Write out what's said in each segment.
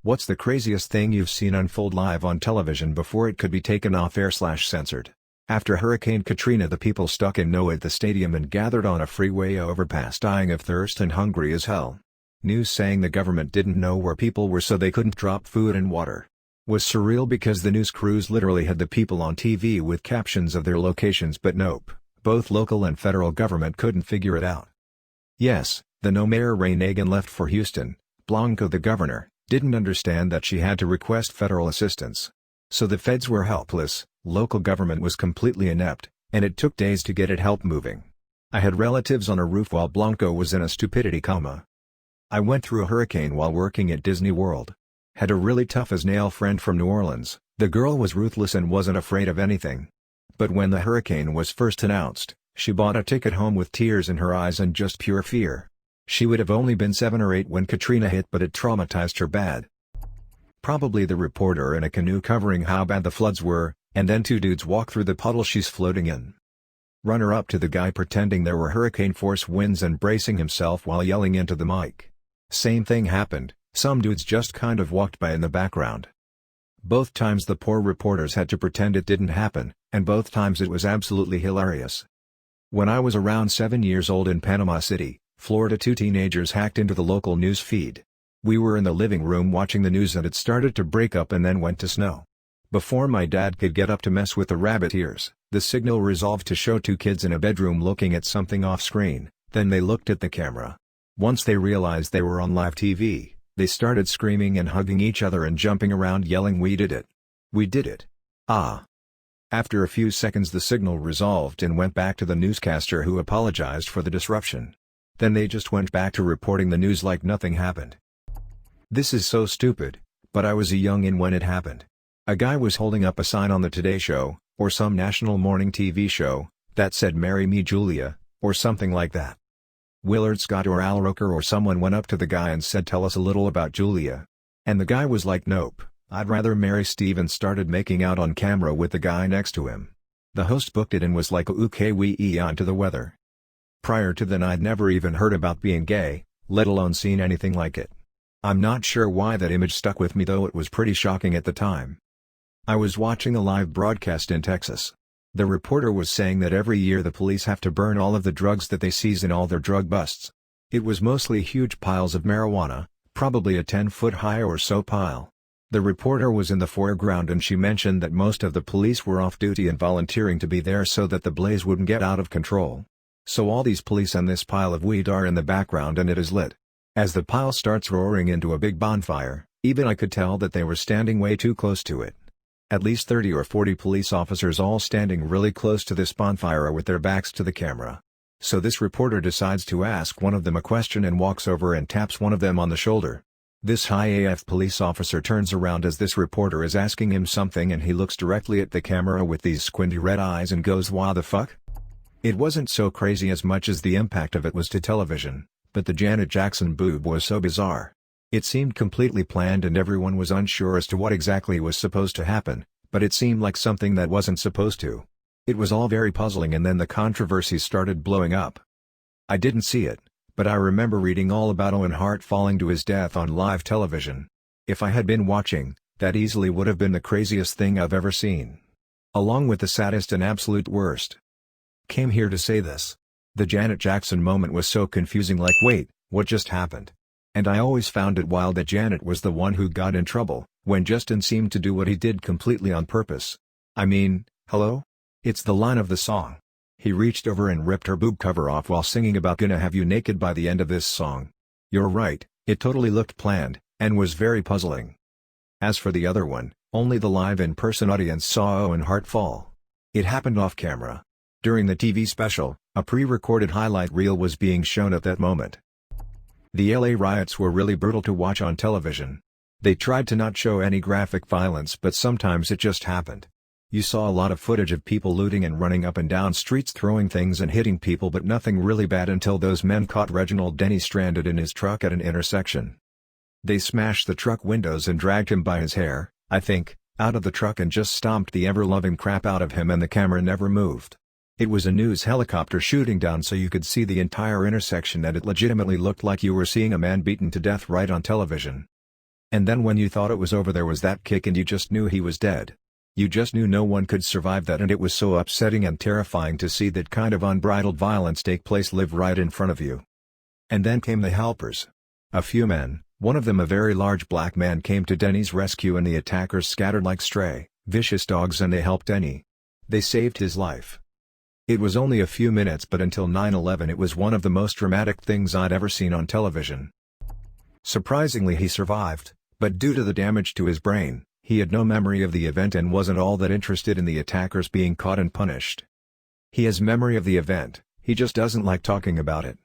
What's the craziest thing you've seen unfold live on television before it could be taken off air/censored? After Hurricane Katrina, the people stuck in NO at the stadium and gathered on a freeway overpass dying of thirst and hungry as hell. News saying the government didn't know where people were so they couldn't drop food and water. Was surreal because the news crews literally had the people on TV with captions of their locations, but nope, both local and federal government couldn't figure it out. Yes, the NO mayor Ray Nagin left for Houston. Blanco, the governor, didn't understand that she had to request federal assistance. So the feds were helpless, local government was completely inept, and it took days to get it help moving. I had relatives on a roof while Blanco was in a stupidity coma. I went through a hurricane while working at Disney World. Had a really tough-as-nail friend from New Orleans. The girl was ruthless and wasn't afraid of anything. But when the hurricane was first announced, she bought a ticket home with tears in her eyes and just pure fear. She would have only been 7 or 8 when Katrina hit, but it traumatized her bad. Probably the reporter in a canoe covering how bad the floods were, and then 2 dudes walk through the puddle she's floating in. Runner up to the guy pretending there were hurricane-force winds and bracing himself while yelling into the mic. Same thing happened, some dudes just kind of walked by in the background. Both times the poor reporters had to pretend it didn't happen, and both times it was absolutely hilarious. When I was around 7 years old in Panama City, Florida, 2 teenagers hacked into the local news feed. We were in the living room watching the news and it started to break up and then went to snow. Before my dad could get up to mess with the rabbit ears, the signal resolved to show 2 kids in a bedroom looking at something off screen, then they looked at the camera. Once they realized they were on live TV, they started screaming and hugging each other and jumping around yelling, "We did it! We did it! Ah!" After a few seconds the signal resolved and went back to the newscaster, who apologized for the disruption. Then they just went back to reporting the news like nothing happened. This is so stupid, but I was a youngin' when it happened. A guy was holding up a sign on the Today Show, or some national morning TV show, that said "Marry me Julia," or something like that. Willard Scott or Al Roker or someone went up to the guy and said, "Tell us a little about Julia." And the guy was like, "Nope, I'd rather marry Steve," and started making out on camera with the guy next to him. The host booked it and was like, "Okay, we on to the weather." Prior to then I'd never even heard about being gay, let alone seen anything like it. I'm not sure why that image stuck with me, though it was pretty shocking at the time. I was watching a live broadcast in Texas. The reporter was saying that every year the police have to burn all of the drugs that they seize in all their drug busts. It was mostly huge piles of marijuana, probably a 10-foot high or so pile. The reporter was in the foreground and she mentioned that most of the police were off duty and volunteering to be there so that the blaze wouldn't get out of control. So all these police and this pile of weed are in the background and it is lit. As the pile starts roaring into a big bonfire, even I could tell that they were standing way too close to it. At least 30 or 40 police officers all standing really close to this bonfire with their backs to the camera. So this reporter decides to ask one of them a question and walks over and taps one of them on the shoulder. This high AF police officer turns around as this reporter is asking him something and he looks directly at the camera with these squinty red eyes and goes, "Wha the fuck?" It wasn't so crazy as much as the impact of it was to television, but the Janet Jackson boob was so bizarre. It seemed completely planned and everyone was unsure as to what exactly was supposed to happen, but it seemed like something that wasn't supposed to. It was all very puzzling, and then the controversy started blowing up. I didn't see it, but I remember reading all about Owen Hart falling to his death on live television. If I had been watching, that easily would have been the craziest thing I've ever seen. Along with the saddest and absolute worst. Came here to say this. The Janet Jackson moment was so confusing, like, wait, what just happened? And I always found it wild that Janet was the one who got in trouble, when Justin seemed to do what he did completely on purpose. I mean, hello? It's the line of the song. He reached over and ripped her boob cover off while singing about "Gonna Have You Naked" by the end of this song. You're right, it totally looked planned, and was very puzzling. As for the other one, only the live in-person audience saw Owen Hart fall. It happened off camera. During the TV special, a pre-recorded highlight reel was being shown at that moment. The LA riots were really brutal to watch on television. They tried to not show any graphic violence, but sometimes it just happened. You saw a lot of footage of people looting and running up and down streets throwing things and hitting people, but nothing really bad until those men caught Reginald Denny stranded in his truck at an intersection. They smashed the truck windows and dragged him by his hair, I think, out of the truck and just stomped the ever-loving crap out of him, and the camera never moved. It was a news helicopter shooting down so you could see the entire intersection, and it legitimately looked like you were seeing a man beaten to death right on television. And then when you thought it was over, there was that kick and you just knew he was dead. You just knew no one could survive that, and it was so upsetting and terrifying to see that kind of unbridled violence take place live right in front of you. And then came the helpers. A few men, one of them a very large black man, came to Denny's rescue, and the attackers scattered like stray, vicious dogs, and they helped Denny. They saved his life. It was only a few minutes, but until 9/11 it was one of the most dramatic things I'd ever seen on television. Surprisingly, he survived, but due to the damage to his brain, he had no memory of the event and wasn't all that interested in the attackers being caught and punished. He has memory of the event, he just doesn't like talking about it.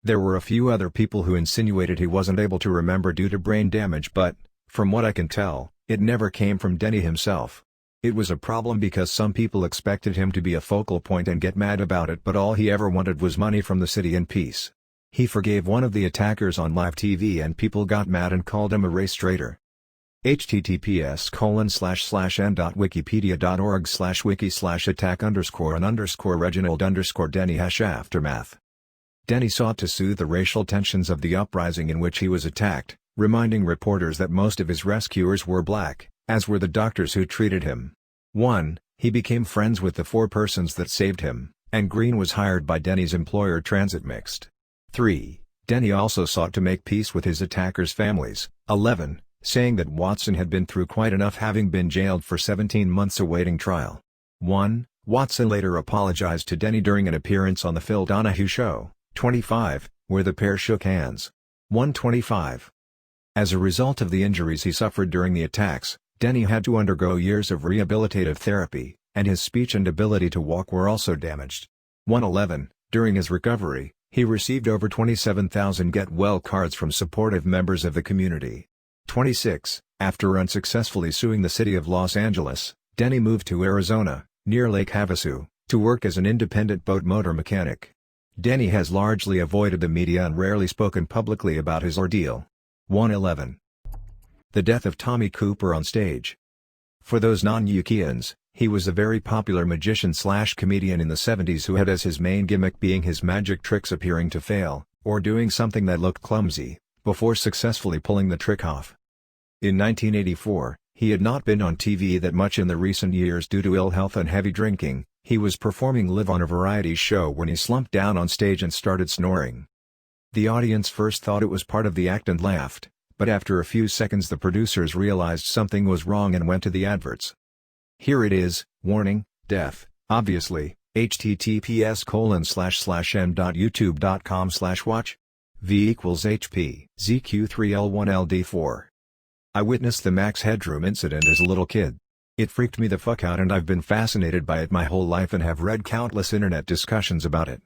There were a few other people who insinuated he wasn't able to remember due to brain damage, but, from what I can tell, it never came from Denny himself. It was a problem because some people expected him to be a focal point and get mad about it, but all he ever wanted was money from the city and peace. He forgave one of the attackers on live TV and people got mad and called him a race traitor. https://n.wiki.org/wiki/attack_on_Reginald_Denny#aftermath. Denny sought to soothe the racial tensions of the uprising in which he was attacked, reminding reporters that most of his rescuers were black, as were the doctors who treated him. 1. He became friends with the 4 persons that saved him, and Green was hired by Denny's employer Transit Mixed. 3. Denny also sought to make peace with his attackers' families. 11. Saying that Watson had been through quite enough, having been jailed for 17 months awaiting trial. 1. Watson later apologized to Denny during an appearance on The Phil Donahue Show, 25, where the pair shook hands. 125. As a result of the injuries he suffered during the attacks, Denny had to undergo years of rehabilitative therapy, and his speech and ability to walk were also damaged. 111. During his recovery, he received over 27,000 get-well cards from supportive members of the community. 26. After unsuccessfully suing the city of Los Angeles, Denny moved to Arizona, near Lake Havasu, to work as an independent boat motor mechanic. Denny has largely avoided the media and rarely spoken publicly about his ordeal. 111. The death of Tommy Cooper on stage. For those non-Yukians, he was a very popular magician/comedian in the 70s who had as his main gimmick being his magic tricks appearing to fail, or doing something that looked clumsy, before successfully pulling the trick off. In 1984, he had not been on TV that much in the recent years due to ill health and heavy drinking. He was performing live on a variety show when he slumped down on stage and started snoring. The audience first thought it was part of the act and laughed, but after a few seconds the producers realized something was wrong and went to the adverts. Here it is, warning, death, obviously, https://m.youtube.com/watch V equals HP ZQ3L1LD4. I witnessed the Max Headroom incident as a little kid. It freaked me the fuck out and I've been fascinated by it my whole life and have read countless internet discussions about it.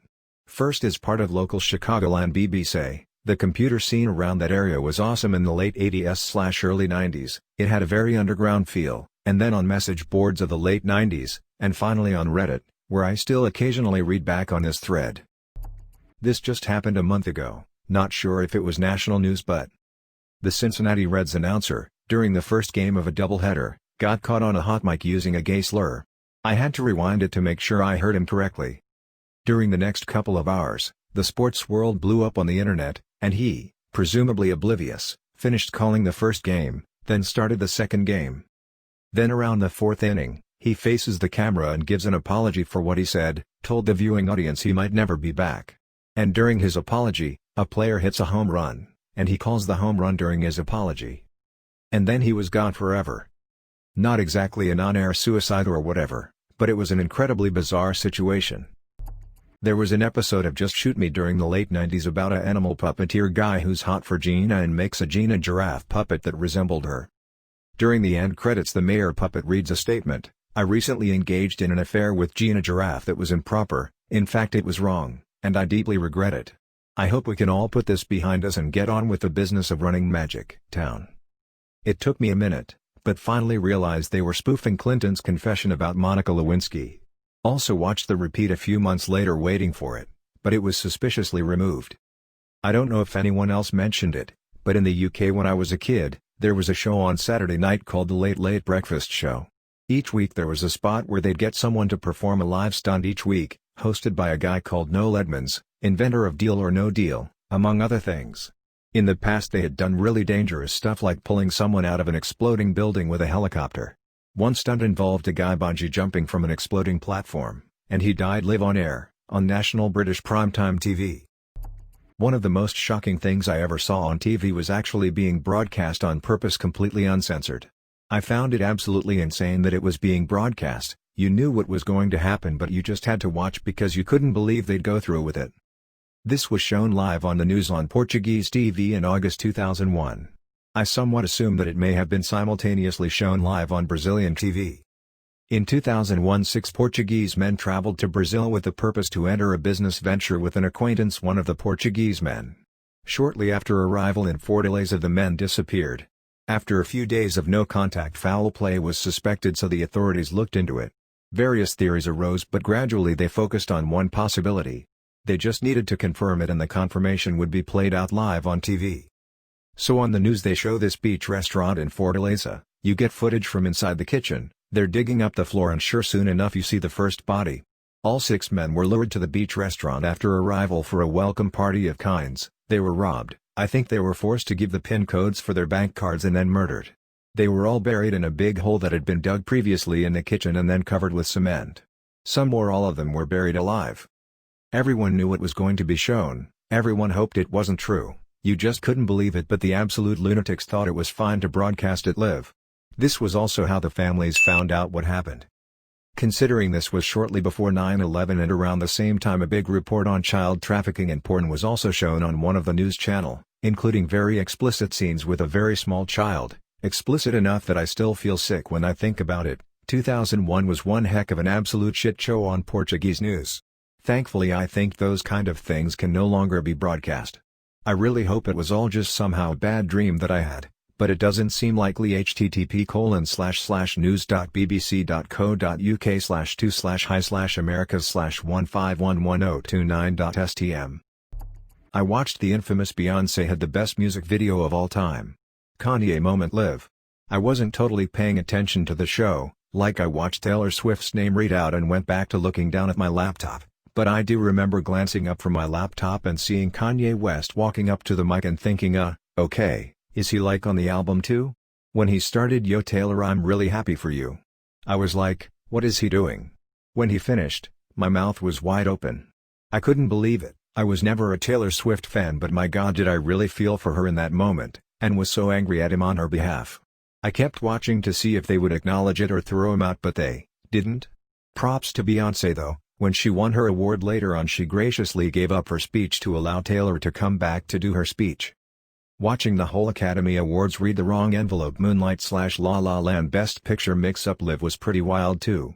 First, as part of local Chicagoland BBC, the computer scene around that area was awesome in the late 80s/early 90s, it had a very underground feel, and then on message boards of the late 90s, and finally on Reddit, where I still occasionally read back on this thread. This just happened a month ago, not sure if it was national news, but the Cincinnati Reds announcer, during the first game of a doubleheader, got caught on a hot mic using a gay slur. I had to rewind it to make sure I heard him correctly. During the next couple of hours, the sports world blew up on the internet, and he, presumably oblivious, finished calling the first game, then started the second game. Then around the 4th inning, he faces the camera and gives an apology for what he said, told the viewing audience he might never be back. And during his apology, a player hits a home run, and he calls the home run during his apology. And then he was gone forever. Not exactly an on-air suicide or whatever, but it was an incredibly bizarre situation. There was an episode of Just Shoot Me during the late 90s about an animal puppeteer guy who's hot for Gina and makes a Gina giraffe puppet that resembled her. During the end credits the mayor puppet reads a statement, "I recently engaged in an affair with Gina Giraffe that was improper, in fact it was wrong, and I deeply regret it. I hope we can all put this behind us and get on with the business of running Magic Town." It took me a minute, but finally realized they were spoofing Clinton's confession about Monica Lewinsky. Also watched the repeat a few months later waiting for it, but it was suspiciously removed. I don't know if anyone else mentioned it, but in the UK when I was a kid, there was a show on Saturday night called The Late Late Breakfast Show. Each week there was a spot where they'd get someone to perform a live stunt each week, hosted by a guy called Noel Edmonds, inventor of Deal or No Deal, among other things. In the past they had done really dangerous stuff like pulling someone out of an exploding building with a helicopter. One stunt involved a guy bungee jumping from an exploding platform, and he died live on air, on national British primetime TV. One of the most shocking things I ever saw on TV was actually being broadcast on purpose, completely uncensored. I found it absolutely insane that it was being broadcast. You knew what was going to happen, but you just had to watch because you couldn't believe they'd go through with it. This was shown live on the news on Portuguese TV in August 2001. I somewhat assume that it may have been simultaneously shown live on Brazilian TV. In 2001, 6 Portuguese men traveled to Brazil with the purpose to enter a business venture with an acquaintance, one of the Portuguese men. Shortly after arrival in Fortaleza, the men disappeared. After a few days of no contact, foul play was suspected, so the authorities looked into it. Various theories arose, but gradually they focused on one possibility. They just needed to confirm it, and the confirmation would be played out live on TV. So on the news they show this beach restaurant in Fortaleza. You get footage from inside the kitchen. They're digging up the floor, and sure, soon enough you see the first body. All 6 men were lured to the beach restaurant after arrival for a welcome party of kinds. They were robbed. I think they were forced to give the PIN codes for their bank cards and then murdered. They were all buried in a big hole that had been dug previously in the kitchen and then covered with cement. Some or all of them were buried alive. Everyone knew it was going to be shown. Everyone hoped it wasn't true. You just couldn't believe it, but the absolute lunatics thought it was fine to broadcast it live. This was also how the families found out what happened. Considering this was shortly before 9/11 and around the same time a big report on child trafficking and porn was also shown on one of the news channel, including very explicit scenes with a very small child, explicit enough that I still feel sick when I think about it. 2001 was one heck of an absolute shit show on Portuguese news. Thankfully, I think those kind of things can no longer be broadcast. I really hope it was all just somehow a bad dream that I had, but it doesn't seem likely. http://news.bbc.co.uk/2/hi/americas/1511029.stm. I watched the infamous Beyoncé had the best music video of all time. Kanye moment live. I wasn't totally paying attention to the show, like I watched Taylor Swift's name read out and went back to looking down at my laptop, but I do remember glancing up from my laptop and seeing Kanye West walking up to the mic and thinking, okay. Is he like on the album too? When he started "Yo Taylor, I'm really happy for you," I was like, what is he doing? When he finished, my mouth was wide open. I couldn't believe it. I was never a Taylor Swift fan, but my God, did I really feel for her in that moment, and was so angry at him on her behalf. I kept watching to see if they would acknowledge it or throw him out, but they didn't. Props to Beyoncé though. When she won her award later on, she graciously gave up her speech to allow Taylor to come back to do her speech. Watching the whole Academy Awards read the wrong envelope Moonlight/La La Land Best Picture mix-up live was pretty wild too.